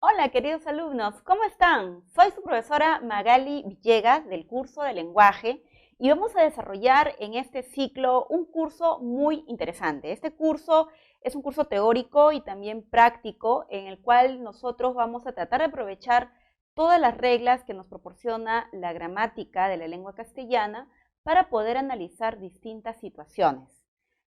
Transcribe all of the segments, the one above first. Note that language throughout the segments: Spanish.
Hola, queridos alumnos, ¿cómo están? Soy su profesora Magali Villegas del curso de lenguaje y vamos a desarrollar en este ciclo un curso muy interesante. Este curso es un curso teórico y también práctico en el cual nosotros vamos a tratar de aprovechar todas las reglas que nos proporciona la gramática de la lengua castellana para poder analizar distintas situaciones.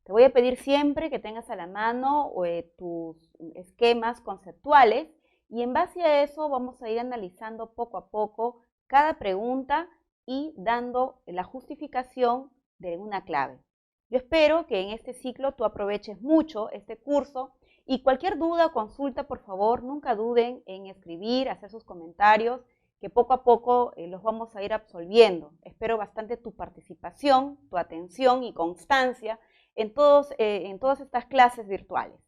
Te voy a pedir siempre que tengas a la mano tus esquemas conceptuales y en base a eso vamos a ir analizando poco a poco cada pregunta y dando la justificación de una clave. Yo espero que en este ciclo tú aproveches mucho este curso y cualquier duda o consulta, por favor, nunca duden en escribir, hacer sus comentarios, que poco a poco los vamos a ir absolviendo. Espero bastante tu participación, tu atención y constancia en todas estas clases virtuales.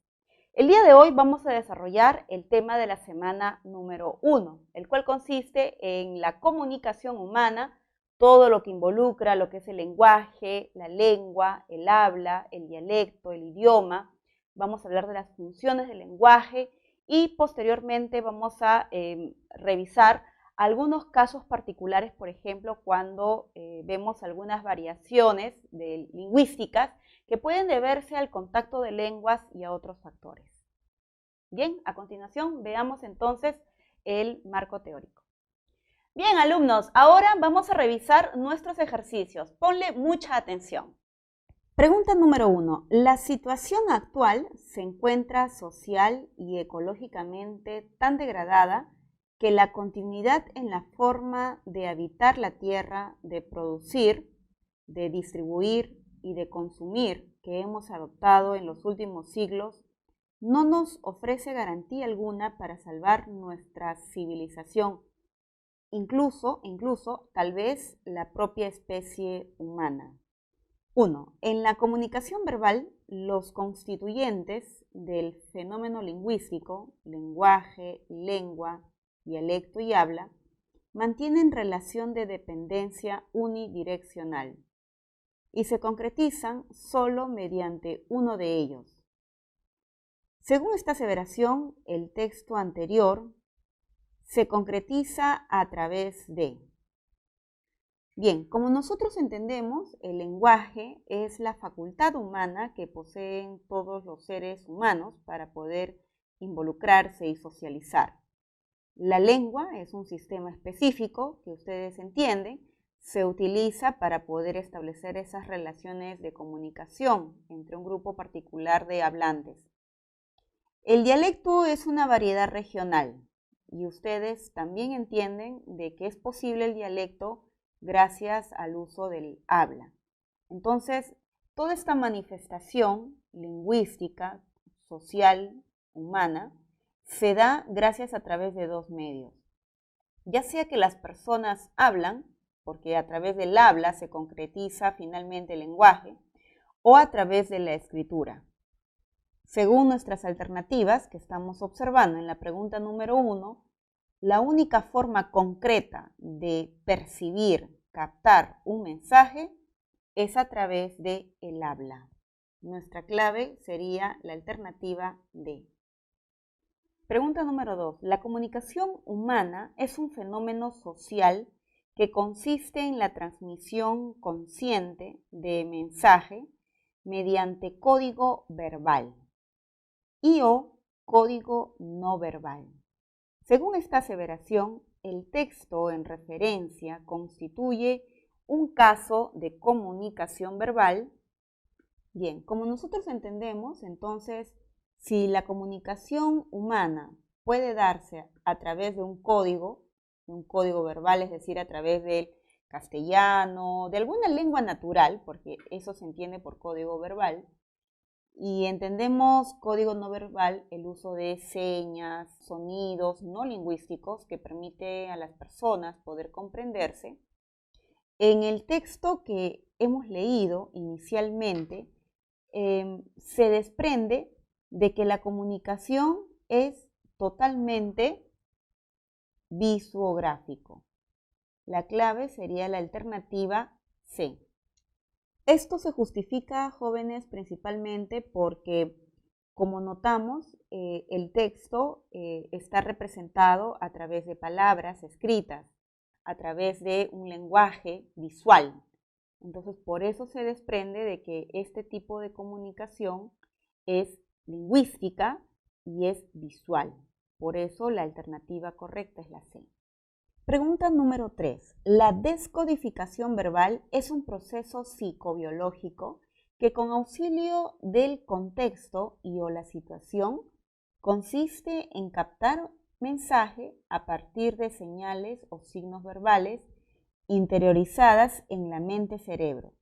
El día de hoy vamos a desarrollar el tema de la semana número 1, el cual consiste en la comunicación humana, todo lo que involucra lo que es el lenguaje, la lengua, el habla, el dialecto, el idioma. Vamos a hablar de las funciones del lenguaje y posteriormente vamos a revisar algunos casos particulares, por ejemplo, cuando vemos algunas variaciones lingüísticas que pueden deberse al contacto de lenguas y a otros factores. Bien, a continuación veamos entonces el marco teórico. Bien, alumnos, ahora vamos a revisar nuestros ejercicios. Ponle mucha atención. Pregunta número 1. La situación actual se encuentra social y ecológicamente tan degradada que la continuidad en la forma de habitar la tierra, de producir, de distribuir y de consumir que hemos adoptado en los últimos siglos no nos ofrece garantía alguna para salvar nuestra civilización, incluso tal vez la propia especie humana. 1. En la comunicación verbal, los constituyentes del fenómeno lingüístico, lenguaje, lengua, dialecto y habla, mantienen relación de dependencia unidireccional y se concretizan solo mediante uno de ellos. Según esta aseveración, el texto anterior se concretiza a través de. Bien, como nosotros entendemos, el lenguaje es la facultad humana que poseen todos los seres humanos para poder involucrarse y socializar. La lengua es un sistema específico que ustedes entienden, se utiliza para poder establecer esas relaciones de comunicación entre un grupo particular de hablantes. El dialecto es una variedad regional y ustedes también entienden de que es posible el dialecto gracias al uso del habla. Entonces, toda esta manifestación lingüística, social, humana, se da gracias a través de dos medios. Ya sea que las personas hablan, porque a través del habla se concretiza finalmente el lenguaje, o a través de la escritura. Según nuestras alternativas que estamos observando en la pregunta número 1, la única forma concreta de percibir, captar un mensaje es a través del habla. Nuestra clave sería la alternativa D. Pregunta número 2. La comunicación humana es un fenómeno social que consiste en la transmisión consciente de mensaje mediante código verbal y o código no verbal. Según esta aseveración, el texto en referencia constituye un caso de comunicación verbal. Bien, como nosotros entendemos, entonces, si la comunicación humana puede darse a través de un código verbal, es decir, a través del castellano, de alguna lengua natural, porque eso se entiende por código verbal, y entendemos código no verbal, el uso de señas, sonidos no lingüísticos que permite a las personas poder comprenderse. En el texto que hemos leído inicialmente, se desprende de que la comunicación es totalmente visuográfico. La clave sería la alternativa C. Esto se justifica, jóvenes, principalmente porque Como notamos, el texto está representado a través de palabras escritas, a través de un lenguaje visual. Entonces, por eso se desprende de que este tipo de comunicación es lingüística y es visual. Por eso la alternativa correcta es la C. Pregunta número 3. La descodificación verbal es un proceso psicobiológico que con auxilio del contexto y o la situación consiste en captar mensaje a partir de señales o signos verbales interiorizadas en la mente-cerebro.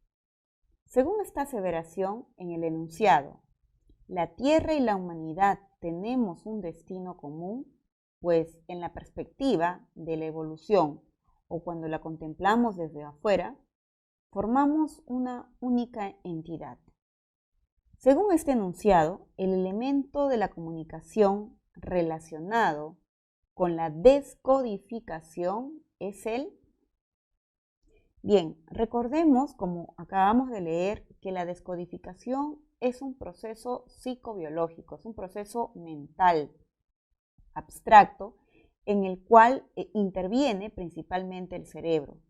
Según esta aseveración en el enunciado, la Tierra y la humanidad tenemos un destino común, pues en la perspectiva de la evolución o cuando la contemplamos desde afuera, formamos una única entidad. Según este enunciado, el elemento de la comunicación relacionado con la descodificación es el... Bien, recordemos, como acabamos de leer, que la descodificación es un proceso psicobiológico, es un proceso mental, abstracto, en el cual interviene principalmente el cerebro,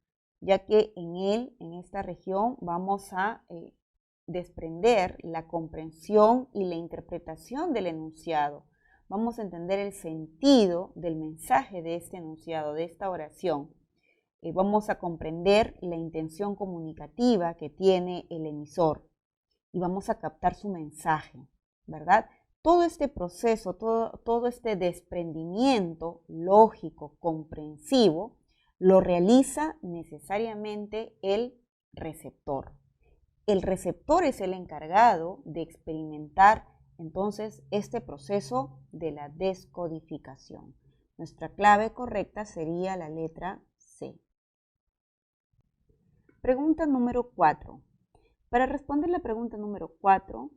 ya que en él, en esta región, vamos a desprender la comprensión y la interpretación del enunciado. Vamos a entender el sentido del mensaje de este enunciado, de esta oración. Vamos a comprender la intención comunicativa que tiene el emisor y vamos a captar su mensaje, ¿verdad? Todo este proceso, todo este desprendimiento lógico, comprensivo, lo realiza necesariamente el receptor. El receptor es el encargado de experimentar entonces este proceso de la descodificación. Nuestra clave correcta sería la letra C. Pregunta número 4. Para responder la pregunta número 4,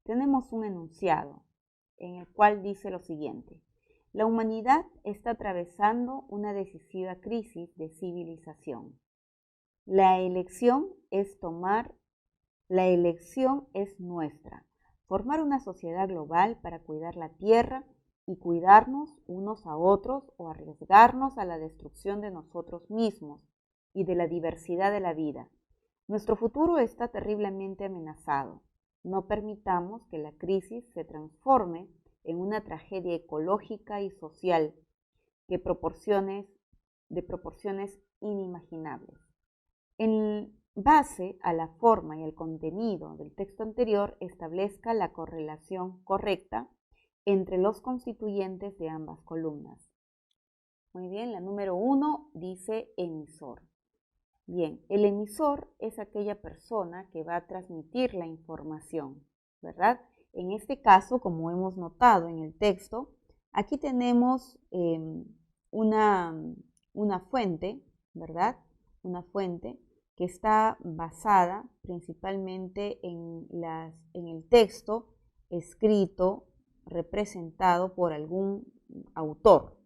tenemos un enunciado en el cual dice lo siguiente. La humanidad está atravesando una decisiva crisis de civilización. La elección es nuestra. Formar una sociedad global para cuidar la tierra y cuidarnos unos a otros o arriesgarnos a la destrucción de nosotros mismos y de la diversidad de la vida. Nuestro futuro está terriblemente amenazado. No permitamos que la crisis se transforme en una tragedia ecológica y social de proporciones inimaginables. En base a la forma y el contenido del texto anterior, establezca la correlación correcta entre los constituyentes de ambas columnas. Muy bien, la número 1 dice emisor. Bien, el emisor es aquella persona que va a transmitir la información, ¿verdad? En este caso, como hemos notado en el texto, aquí tenemos una fuente, ¿verdad? Una fuente que está basada principalmente en el texto escrito, representado por algún autor.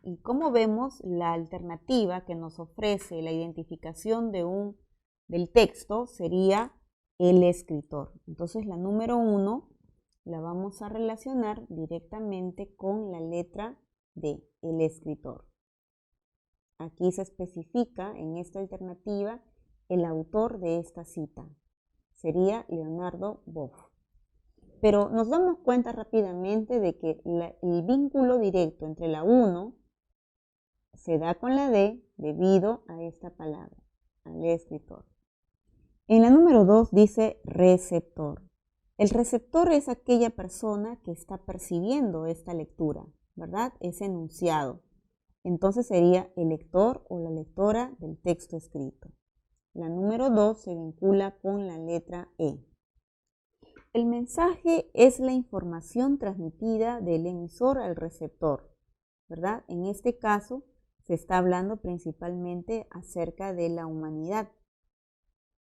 Y como vemos, la alternativa que nos ofrece la identificación del texto sería el escritor. Entonces la número 1 la vamos a relacionar directamente con la letra D, el escritor. Aquí se especifica en esta alternativa el autor de esta cita. Sería Leonardo Boff. Pero nos damos cuenta rápidamente de que el vínculo directo entre la 1 se da con la D debido a esta palabra, al escritor. En la número 2 dice receptor. El receptor es aquella persona que está percibiendo esta lectura, ¿verdad? Es enunciado. Entonces sería el lector o la lectora del texto escrito. La número 2 se vincula con la letra E. El mensaje es la información transmitida del emisor al receptor, ¿verdad? En este caso se está hablando principalmente acerca de la humanidad.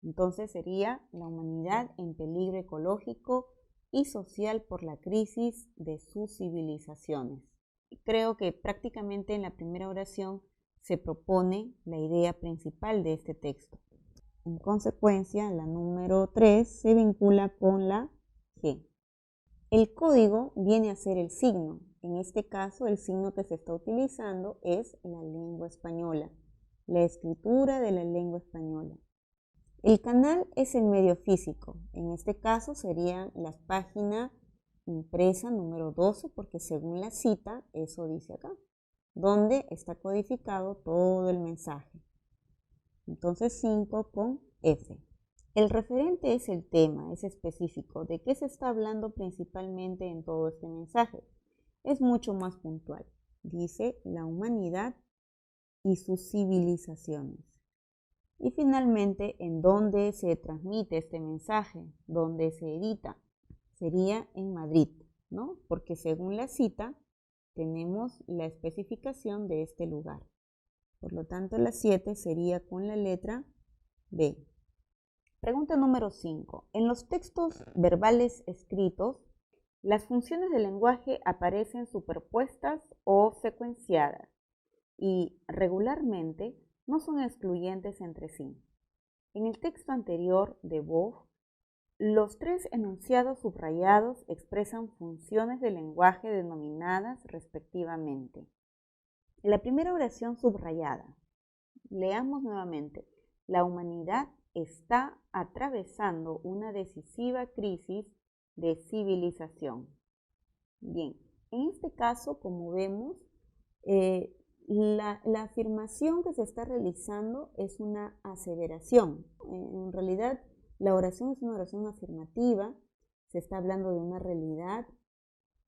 Entonces sería la humanidad en peligro ecológico y social por la crisis de sus civilizaciones. Creo que prácticamente en la primera oración se propone la idea principal de este texto. En consecuencia, la número 3 se vincula con la G. El código viene a ser el signo. En este caso, el signo que se está utilizando es la lengua española, la escritura de la lengua española. El canal es el medio físico. En este caso serían las páginas impresa número 12, porque según la cita, eso dice acá, donde está codificado todo el mensaje. Entonces 5 con F. El referente es el tema, es específico. ¿De qué se está hablando principalmente en todo este mensaje? Es mucho más puntual. Dice la humanidad y sus civilizaciones. Y finalmente, ¿en dónde se transmite este mensaje? ¿Dónde se edita? Sería en Madrid, ¿no? Porque según la cita, tenemos la especificación de este lugar. Por lo tanto, la 7 sería con la letra B. Pregunta número 5. En los textos verbales escritos, las funciones del lenguaje aparecen superpuestas o secuenciadas y regularmente no son excluyentes entre sí. En el texto anterior de Bow, los 3 enunciados subrayados expresan funciones del lenguaje denominadas respectivamente. La primera oración subrayada. Leamos nuevamente. La humanidad está atravesando una decisiva crisis de civilización. Bien, en este caso, como vemos, la afirmación que se está realizando es una aseveración. En realidad, la oración es una oración afirmativa. Se está hablando de una realidad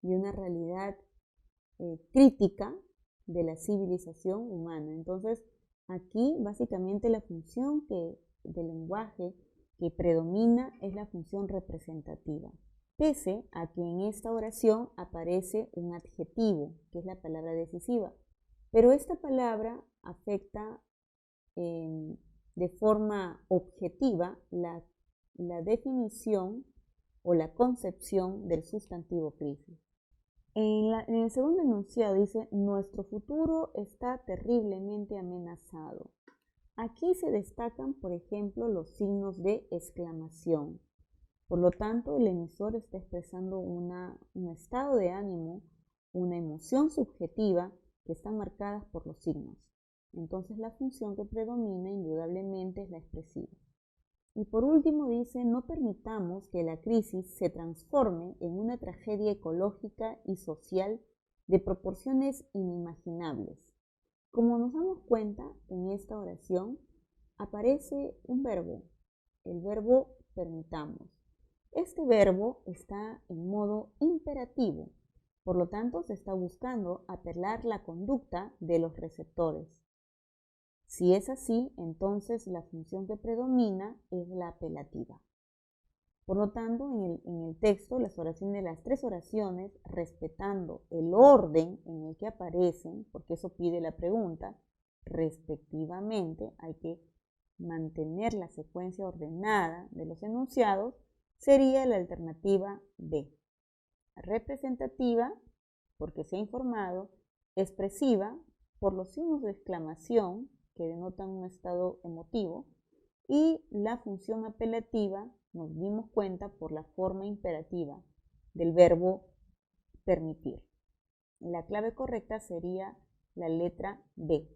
y una realidad crítica de la civilización humana. Entonces, aquí básicamente la función del lenguaje que predomina es la función representativa, pese a que en esta oración aparece un adjetivo, que es la palabra decisiva. Pero esta palabra afecta de forma objetiva la definición o la concepción del sustantivo crisis. En el segundo enunciado dice, nuestro futuro está terriblemente amenazado. Aquí se destacan, por ejemplo, los signos de exclamación. Por lo tanto, el emisor está expresando un estado de ánimo, una emoción subjetiva que están marcadas por los signos. Entonces, la función que predomina indudablemente es la expresiva. Y por último dice, no permitamos que la crisis se transforme en una tragedia ecológica y social de proporciones inimaginables. Como nos damos cuenta, en esta oración aparece un verbo, el verbo permitamos. Este verbo está en modo imperativo, por lo tanto se está buscando apelar la conducta de los receptores. Si es así, entonces la función que predomina es la apelativa. Por lo tanto, en el texto, las 3 oraciones, respetando el orden en el que aparecen, porque eso pide la pregunta, respectivamente, hay que mantener la secuencia ordenada de los enunciados, sería la alternativa B. Representativa, porque se ha informado, expresiva, por los signos de exclamación, que denotan un estado emotivo, y la función apelativa nos dimos cuenta por la forma imperativa del verbo permitir. La clave correcta sería la letra B.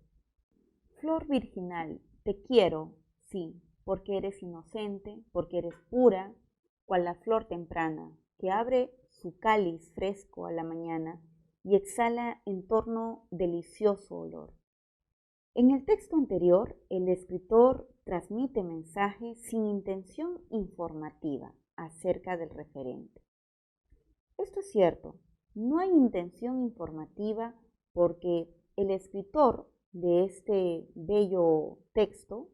Flor virginal, te quiero, sí, porque eres inocente, porque eres pura, cual la flor temprana, que abre su cáliz fresco a la mañana y exhala en torno delicioso olor. En el texto anterior, el escritor transmite mensajes sin intención informativa acerca del referente. Esto es cierto, no hay intención informativa porque el escritor de este bello texto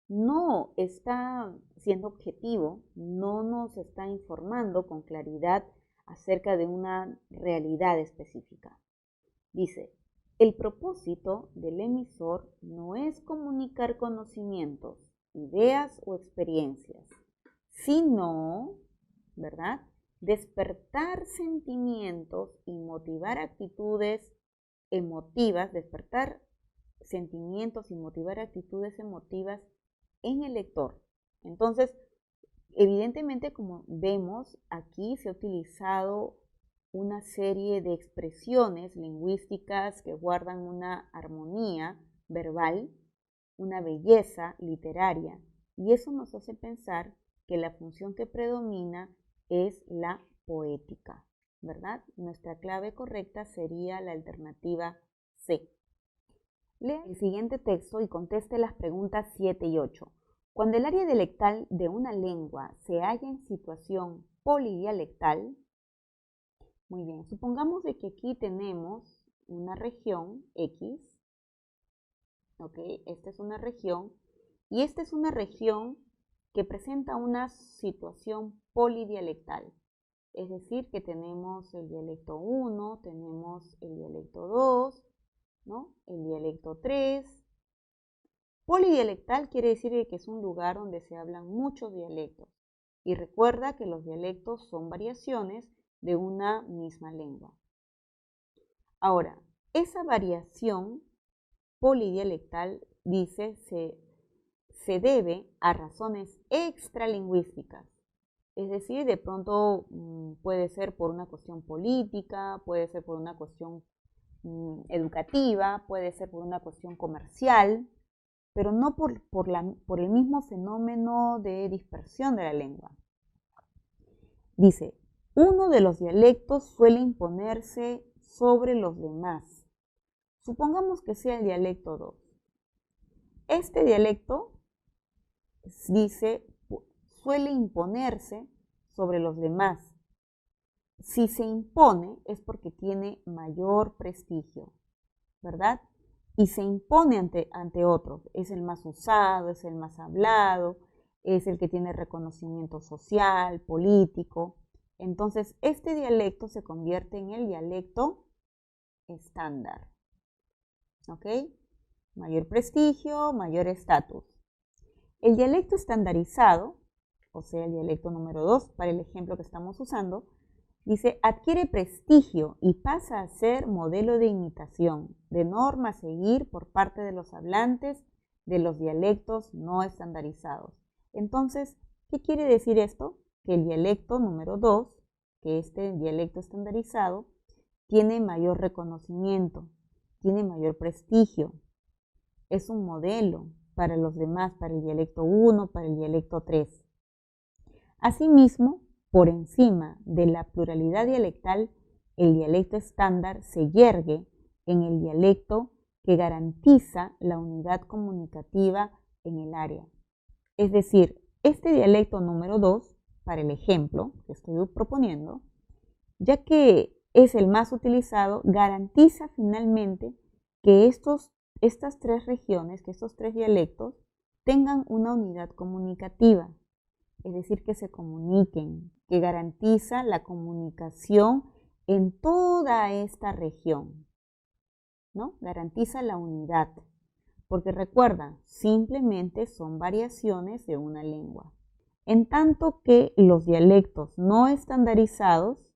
no está siendo objetivo, no nos está informando con claridad acerca de una realidad específica. Dice, el propósito del emisor no es comunicar conocimientos, ideas o experiencias, sino, ¿verdad?, despertar sentimientos y motivar actitudes emotivas, despertar sentimientos y motivar actitudes emotivas en el lector. Entonces, Evidentemente, como vemos, aquí se ha utilizado una serie de expresiones lingüísticas que guardan una armonía verbal, una belleza literaria, y eso nos hace pensar que la función que predomina es la poética, ¿verdad? Nuestra clave correcta sería la alternativa C. Lea el siguiente texto y conteste las preguntas 7 y 8. Cuando el área dialectal de una lengua se halla en situación polidialectal, muy bien, supongamos de que aquí tenemos una región X, ¿ok? Esta es una región y esta es una región que presenta una situación polidialectal. Es decir, que tenemos el dialecto 1, tenemos el dialecto 2, ¿no? El dialecto 3. Polidialectal quiere decir que es un lugar donde se hablan muchos dialectos. Y recuerda que los dialectos son variaciones de una misma lengua. Ahora, esa variación polidialectal, dice, se debe a razones extralingüísticas. Es decir, de pronto puede ser por una cuestión política, puede ser por una cuestión educativa, puede ser por una cuestión comercial, pero no por el mismo fenómeno de dispersión de la lengua. Dice, uno de los dialectos suele imponerse sobre los demás. Supongamos que sea el dialecto 2. Este dialecto, dice, suele imponerse sobre los demás. Si se impone es porque tiene mayor prestigio, ¿verdad? Y se impone ante otros. Es el más usado, es el más hablado, es el que tiene reconocimiento social, político. Entonces, este dialecto se convierte en el dialecto estándar. ¿Ok? Mayor prestigio, mayor estatus. El dialecto estandarizado, o sea, el dialecto número 2, para el ejemplo que estamos usando, dice, adquiere prestigio y pasa a ser modelo de imitación, de norma a seguir por parte de los hablantes de los dialectos no estandarizados. Entonces, ¿qué quiere decir esto? Que el dialecto número 2, que este dialecto estandarizado, tiene mayor reconocimiento, tiene mayor prestigio, es un modelo para los demás, para el dialecto 1, para el dialecto 3. Asimismo, por encima de la pluralidad dialectal, el dialecto estándar se yergue en el dialecto que garantiza la unidad comunicativa en el área. Es decir, este dialecto número 2, para el ejemplo que estoy proponiendo, ya que es el más utilizado, garantiza finalmente que estas tres regiones, que estos tres dialectos, tengan una unidad comunicativa. Es decir, que se comuniquen, que garantiza la comunicación en toda esta región, ¿no? Garantiza la unidad, porque recuerda, simplemente son variaciones de una lengua. En tanto que los dialectos no estandarizados,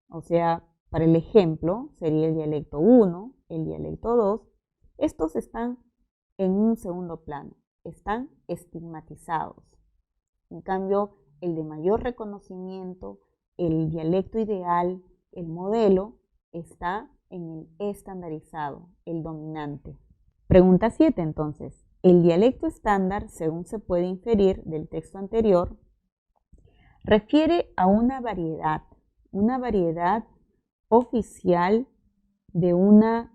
o sea, para el ejemplo, sería el dialecto 1, el dialecto 2, estos están en un segundo plano, están estigmatizados. En cambio, el de mayor reconocimiento, el dialecto ideal, el modelo, está en el estandarizado, el dominante. Pregunta 7 entonces. El dialecto estándar, según se puede inferir del texto anterior, refiere a una variedad oficial de una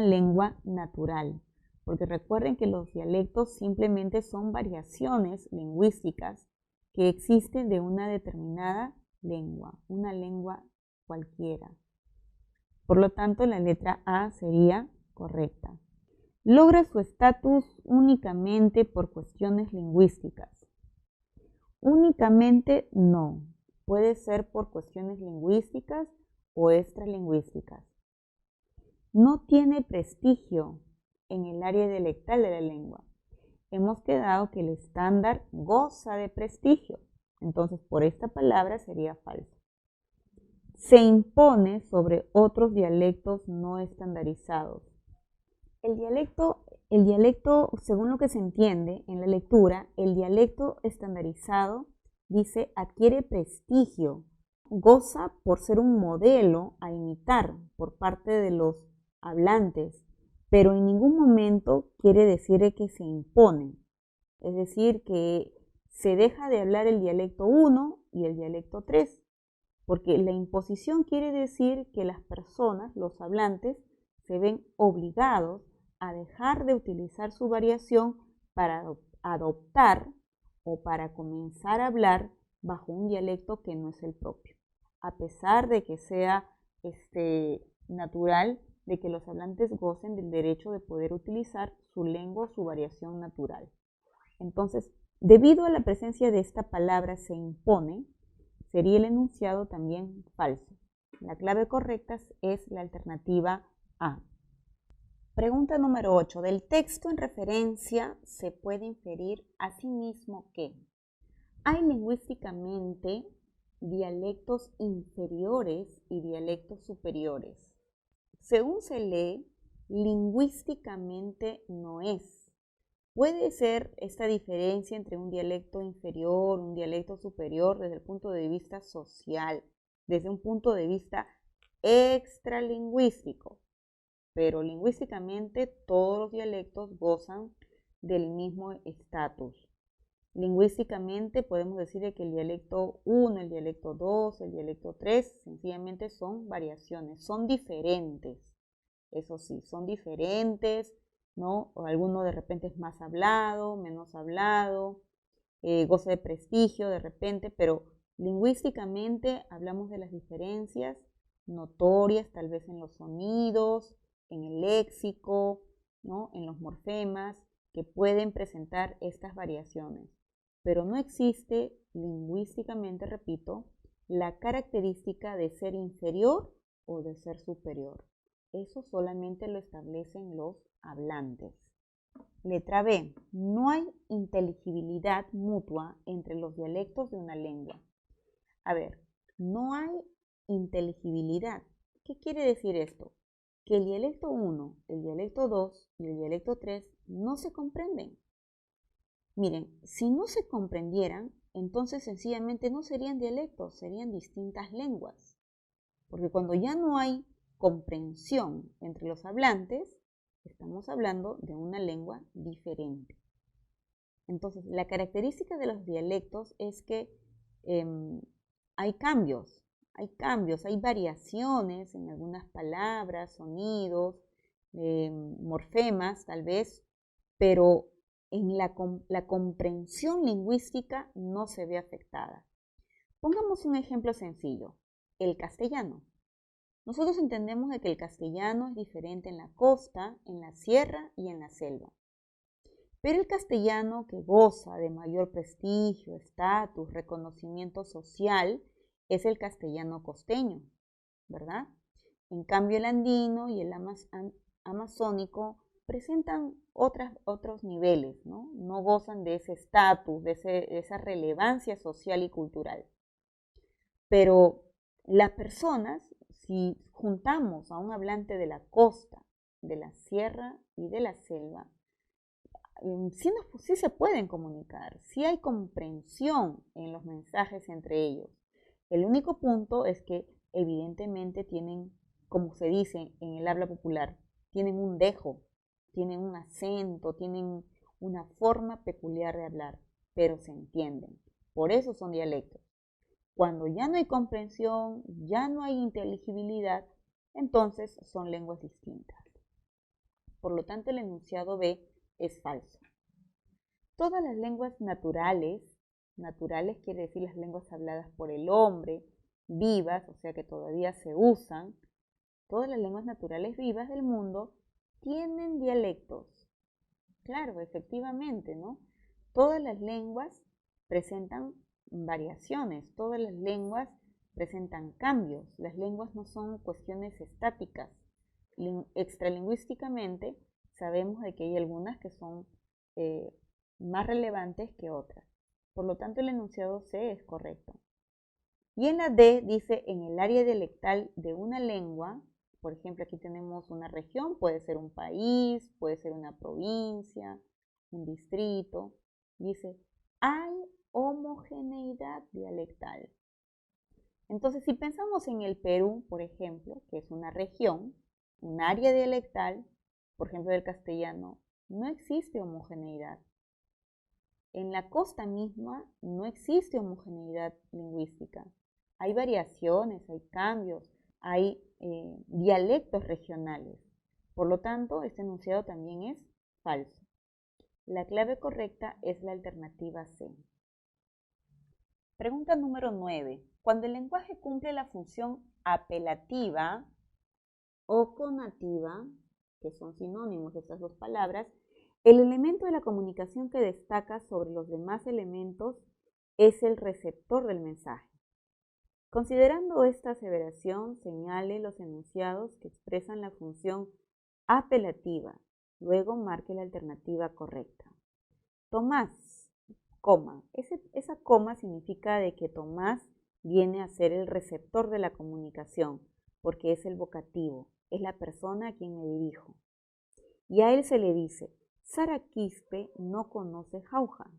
lengua natural. Porque recuerden que los dialectos simplemente son variaciones lingüísticas que existen de una determinada lengua, una lengua cualquiera. Por lo tanto, la letra A sería correcta. Logra su estatus únicamente por cuestiones lingüísticas. Únicamente no. Puede ser por cuestiones lingüísticas o extralingüísticas. No tiene prestigio en el área dialectal de la lengua. Hemos quedado que el estándar goza de prestigio. Entonces, por esta palabra sería falso. Se impone sobre otros dialectos no estandarizados. El dialecto, según lo que se entiende en la lectura, el dialecto estandarizado Dice, adquiere prestigio, goza por ser un modelo a imitar por parte de los hablantes, pero en ningún momento quiere decir que se impone. Es decir, que se deja de hablar el dialecto 1 y el dialecto 3, porque la imposición quiere decir que las personas, los hablantes, se ven obligados a dejar de utilizar su variación para adoptar o para comenzar a hablar bajo un dialecto que no es el propio, a pesar de que sea natural de que los hablantes gocen del derecho de poder utilizar su lengua o su variación natural. Entonces, debido a la presencia de esta palabra se impone, sería el enunciado también falso. La clave correcta es la alternativa A. Pregunta número 8. Del texto en referencia se puede inferir asimismo que hay lingüísticamente dialectos inferiores y dialectos superiores. Según se lee, lingüísticamente no es. Puede ser esta diferencia entre un dialecto inferior, un dialecto superior desde el punto de vista social, desde un punto de vista extralingüístico, pero lingüísticamente todos los dialectos gozan del mismo estatus. Lingüísticamente podemos decir que el dialecto 1, el dialecto 2, el dialecto 3 sencillamente son variaciones, son diferentes. Eso sí, son diferentes, ¿no? O alguno de repente es más hablado, menos hablado, goza de prestigio de repente, pero lingüísticamente hablamos de las diferencias notorias, tal vez en los sonidos, en el léxico, ¿no? En los morfemas, que pueden presentar estas variaciones. Pero no existe lingüísticamente, repito, la característica de ser inferior o de ser superior. Eso solamente lo establecen los hablantes. Letra B. No hay inteligibilidad mutua entre los dialectos de una lengua. A ver, no hay inteligibilidad. ¿Qué quiere decir esto? Que el dialecto 1, el dialecto 2 y el dialecto 3 no se comprenden. Miren, si no se comprendieran, entonces sencillamente no serían dialectos, serían distintas lenguas. Porque cuando ya no hay comprensión entre los hablantes, estamos hablando de una lengua diferente. Entonces, la característica de los dialectos es que hay cambios, hay variaciones en algunas palabras, sonidos, morfemas tal vez, pero en la comprensión lingüística no se ve afectada. Pongamos un ejemplo sencillo, el castellano. Nosotros entendemos de que el castellano es diferente en la costa, en la sierra y en la selva. Pero el castellano que goza de mayor prestigio, estatus, reconocimiento social, es el castellano costeño, ¿verdad? En cambio el andino y el amazónico presentan otros niveles, ¿no? No gozan de ese estatus, de esa relevancia social y cultural. Pero las personas, si juntamos a un hablante de la costa, de la sierra y de la selva, sí se pueden comunicar, sí hay comprensión en los mensajes entre ellos. El único punto es que evidentemente tienen, como se dice en el habla popular, tienen un dejo, tienen un acento, tienen una forma peculiar de hablar, pero se entienden. Por eso son dialectos. Cuando ya no hay comprensión, ya no hay inteligibilidad, entonces son lenguas distintas. Por lo tanto, el enunciado B es falso. Todas las lenguas naturales quiere decir las lenguas habladas por el hombre, vivas, o sea que todavía se usan, todas las lenguas naturales vivas del mundo tienen dialectos. Claro, efectivamente, ¿no? Todas las lenguas presentan variaciones, todas las lenguas presentan cambios. Las lenguas no son cuestiones estáticas. Extralingüísticamente sabemos de que hay algunas que son más relevantes que otras. Por lo tanto, el enunciado C es correcto. Y en la D dice, en el área dialectal de una lengua, por ejemplo, aquí tenemos una región, puede ser un país, puede ser una provincia, un distrito. Dice, hay homogeneidad dialectal. Entonces, si pensamos en el Perú, por ejemplo, que es una región, un área dialectal, por ejemplo, del castellano, no existe homogeneidad. En la costa misma no existe homogeneidad lingüística. Hay variaciones, hay cambios, hay dialectos regionales. Por lo tanto, este enunciado también es falso. La clave correcta es la alternativa C. Pregunta número 9. Cuando el lenguaje cumple la función apelativa o conativa, que son sinónimos de estas dos palabras, el elemento de la comunicación que destaca sobre los demás elementos es el receptor del mensaje. Considerando esta aseveración, señale los enunciados que expresan la función apelativa. Luego marque la alternativa correcta. Tomás, coma. Esa coma significa de que Tomás viene a ser el receptor de la comunicación, porque es el vocativo, es la persona a quien me dirijo. Y a él se le dice, Sara Quispe no conoce jauja.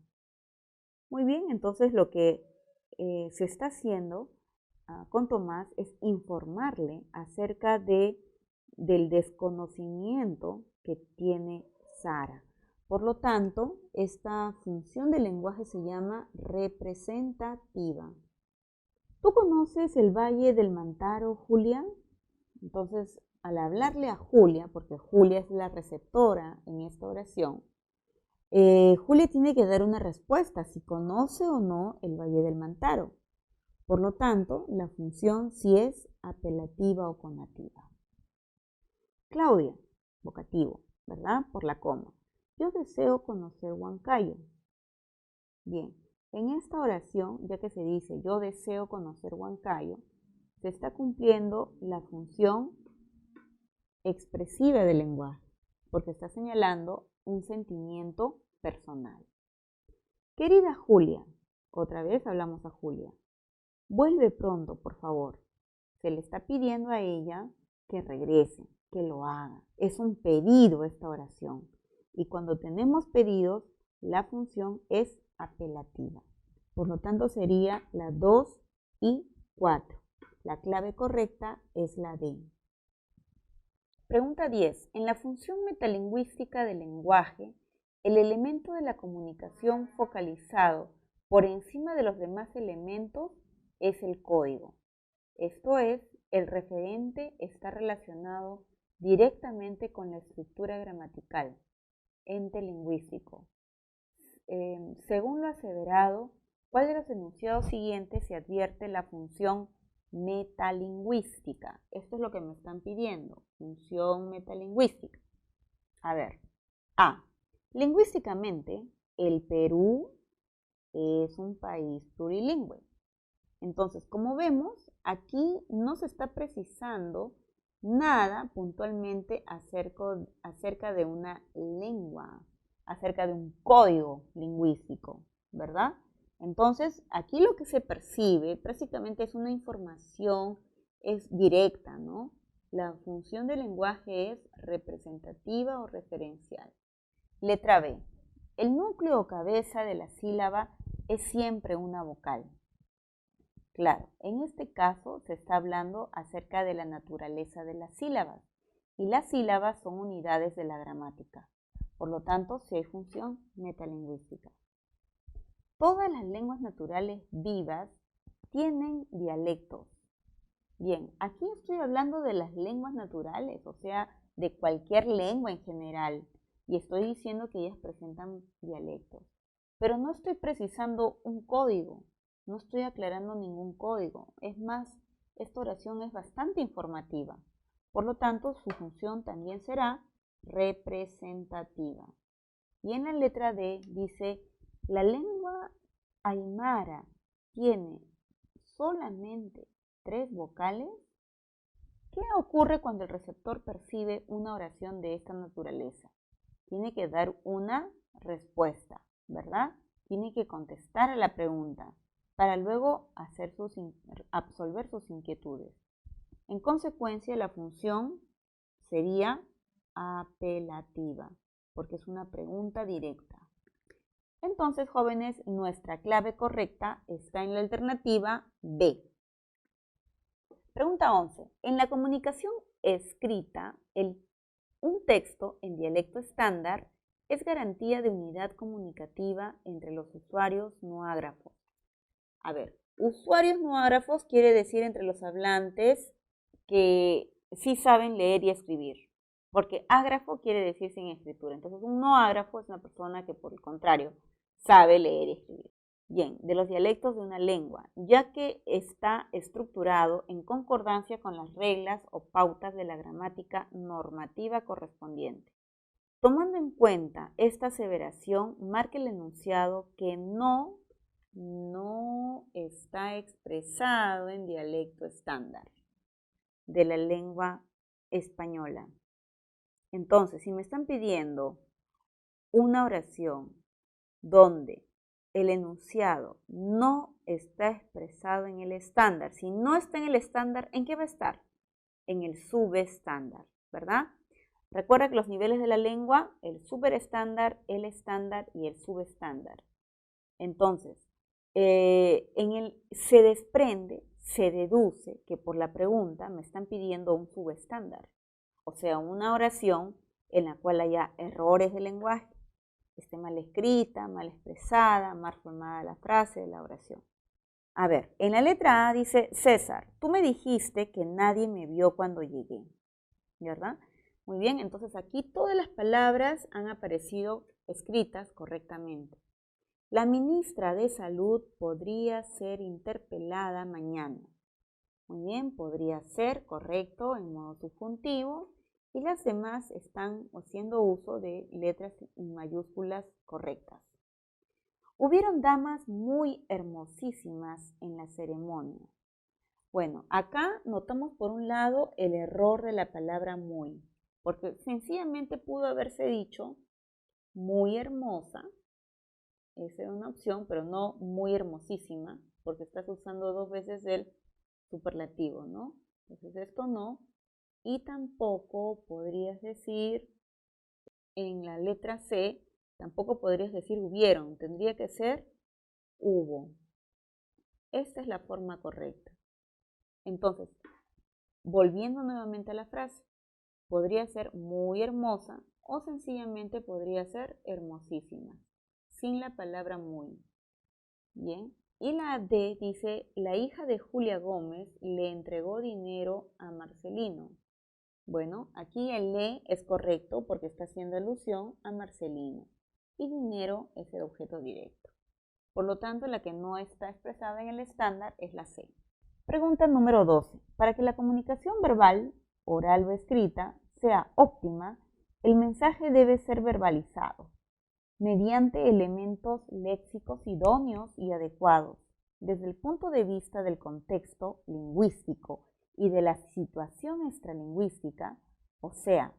Muy bien, entonces lo que se está haciendo con Tomás es informarle acerca del desconocimiento que tiene Sara. Por lo tanto, esta función del lenguaje se llama representativa. ¿Tú conoces el Valle del Mantaro, Julia? Entonces, al hablarle a Julia, porque Julia es la receptora en esta oración, Julia tiene que dar una respuesta si conoce o no el Valle del Mantaro. Por lo tanto, la función sí es apelativa o conativa. Claudia, vocativo, ¿verdad? Por la coma. Yo deseo conocer Huancayo. Bien, en esta oración, ya que se dice yo deseo conocer Huancayo, se está cumpliendo la función expresiva del lenguaje, porque está señalando un sentimiento personal. Querida Julia, otra vez hablamos a Julia, vuelve pronto, por favor. Se le está pidiendo a ella que regrese, que lo haga. Es un pedido esta oración. Y cuando tenemos pedidos, la función es apelativa. Por lo tanto, sería la 2 y 4. La clave correcta es la D. Pregunta 10. En la función metalingüística del lenguaje, el elemento de la comunicación focalizado por encima de los demás elementos es el código. Esto es, el referente está relacionado directamente con la estructura gramatical, ente lingüístico. Según lo aseverado, ¿cuál de los enunciados siguientes se advierte la función metalingüística? Esto es lo que me están pidiendo, función metalingüística. A ver, A. Lingüísticamente, el Perú es un país plurilingüe. Entonces, como vemos, aquí no se está precisando nada puntualmente acerca de una lengua, acerca de un código lingüístico, ¿verdad? Entonces, aquí lo que se percibe prácticamente es una información, es directa, ¿no? La función del lenguaje es representativa o referencial. Letra B. El núcleo o cabeza de la sílaba es siempre una vocal. Claro, en este caso se está hablando acerca de la naturaleza de las sílabas y las sílabas son unidades de la gramática. Por lo tanto, sí hay función metalingüística. Todas las lenguas naturales vivas tienen dialectos. Bien, aquí estoy hablando de las lenguas naturales, o sea, de cualquier lengua en general, y estoy diciendo que ellas presentan dialectos. Pero no estoy precisando un código. No estoy aclarando ningún código. Es más, esta oración es bastante informativa. Por lo tanto, su función también será representativa. Y en la letra D dice, la lengua aymara tiene solamente 3 vocales. ¿Qué ocurre cuando el receptor percibe una oración de esta naturaleza? Tiene que dar una respuesta, ¿verdad? Tiene que contestar a la pregunta para luego absolver sus inquietudes. En consecuencia, la función sería apelativa, porque es una pregunta directa. Entonces, jóvenes, nuestra clave correcta está en la alternativa B. Pregunta 11. En la comunicación escrita, un texto en dialecto estándar es garantía de unidad comunicativa entre los usuarios no ágrafos. A ver, usuarios no ágrafos quiere decir entre los hablantes que sí saben leer y escribir, porque ágrafo quiere decir sin escritura. Entonces, un no ágrafo es una persona que, por el contrario, sabe leer y escribir. Bien, de los dialectos de una lengua, ya que está estructurado en concordancia con las reglas o pautas de la gramática normativa correspondiente. Tomando en cuenta esta aseveración, marque el enunciado que no está expresado en dialecto estándar de la lengua española. Entonces, si me están pidiendo una oración donde el enunciado no está expresado en el estándar, si no está en el estándar, ¿en qué va a estar? En el subestándar, ¿verdad? Recuerda que los niveles de la lengua, el superestándar, el estándar y el subestándar. Entonces, se desprende, se deduce que por la pregunta me están pidiendo un subestándar, o sea, una oración en la cual haya errores de lenguaje, esté mal escrita, mal expresada, mal formada la frase de la oración. A ver, en la letra A dice, César, tú me dijiste que nadie me vio cuando llegué, ¿verdad? Muy bien, entonces aquí todas las palabras han aparecido escritas correctamente. La ministra de Salud podría ser interpelada mañana. Muy bien, podría ser correcto en modo subjuntivo. Y las demás están haciendo uso de letras mayúsculas correctas. Hubieron damas muy hermosísimas en la ceremonia. Bueno, acá notamos por un lado el error de la palabra muy, porque sencillamente pudo haberse dicho muy hermosa, esa era una opción, pero no muy hermosísima, porque estás usando dos veces el superlativo, ¿no? Entonces esto no. Y tampoco podrías decir, en la letra C, tampoco podrías decir hubieron, tendría que ser hubo. Esta es la forma correcta. Entonces, volviendo nuevamente a la frase, podría ser muy hermosa o sencillamente podría ser hermosísima, sin la palabra muy. Bien. Y la D dice, la hija de Julia Gómez le entregó dinero a Marcelino. Bueno, aquí el le es correcto porque está haciendo alusión a Marcelino y dinero es el objeto directo. Por lo tanto, la que no está expresada en el estándar es la C. Pregunta número 12. Para que la comunicación verbal, oral o escrita, sea óptima, el mensaje debe ser verbalizado mediante elementos léxicos idóneos y adecuados desde el punto de vista del contexto lingüístico y de la situación extralingüística, o sea,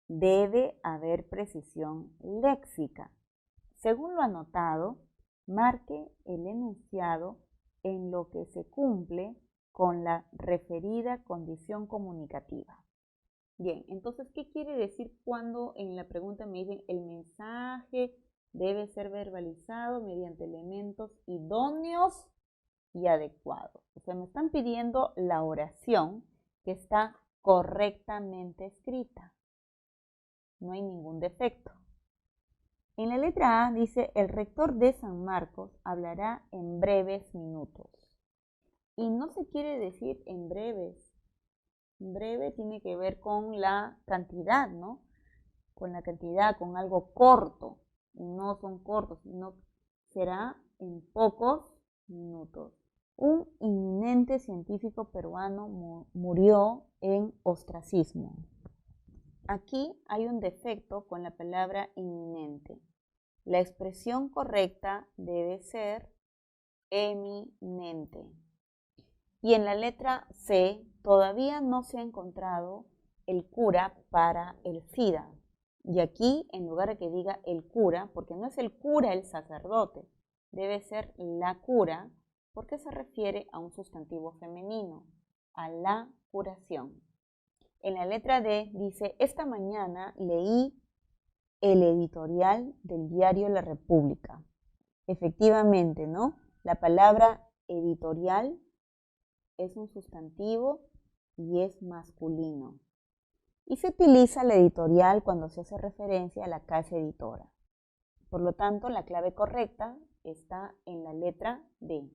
debe haber precisión léxica. Según lo anotado, marque el enunciado en lo que se cumple con la referida condición comunicativa. Bien, entonces, ¿qué quiere decir cuando en la pregunta me dicen el mensaje debe ser verbalizado mediante elementos idóneos y adecuados? O sea, me están pidiendo la oración que está correctamente escrita. No hay ningún defecto. En la letra A dice, el rector de San Marcos hablará en breves minutos. Y no se quiere decir en breves. Breve tiene que ver con la cantidad, ¿no? Con la cantidad, con algo corto. Y no son cortos, sino será en pocos minutos. Un eminente científico peruano murió en ostracismo. Aquí hay un defecto con la palabra inminente. La expresión correcta debe ser eminente. Y en la letra C todavía no se ha encontrado el cura para el SIDA. Y aquí, en lugar de que diga el cura, porque no es el cura el sacerdote, debe ser la cura, porque se refiere a un sustantivo femenino, a la curación. En la letra D dice, esta mañana leí el editorial del diario La República. Efectivamente, ¿no? La palabra editorial es un sustantivo y es masculino. Y se utiliza la editorial cuando se hace referencia a la casa editora. Por lo tanto, la clave correcta está en la letra D.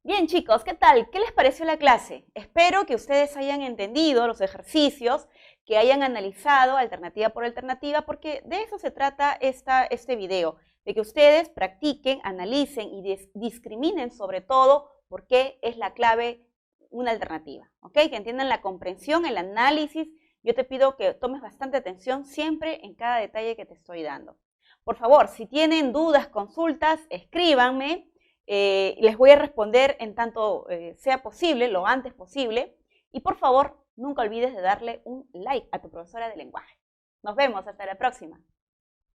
Bien chicos, ¿qué tal? ¿Qué les pareció la clase? Espero que ustedes hayan entendido los ejercicios, que hayan analizado alternativa por alternativa, porque de eso se trata este video, de que ustedes practiquen, analicen y discriminen sobre todo por qué es la clave una alternativa, ¿ok? Que entiendan la comprensión, el análisis. Yo te pido que tomes bastante atención siempre en cada detalle que te estoy dando. Por favor, si tienen dudas, consultas, escríbanme. Les voy a responder en tanto sea posible, lo antes posible. Y por favor, nunca olvides de darle un like a tu profesora de lenguaje. Nos vemos, hasta la próxima.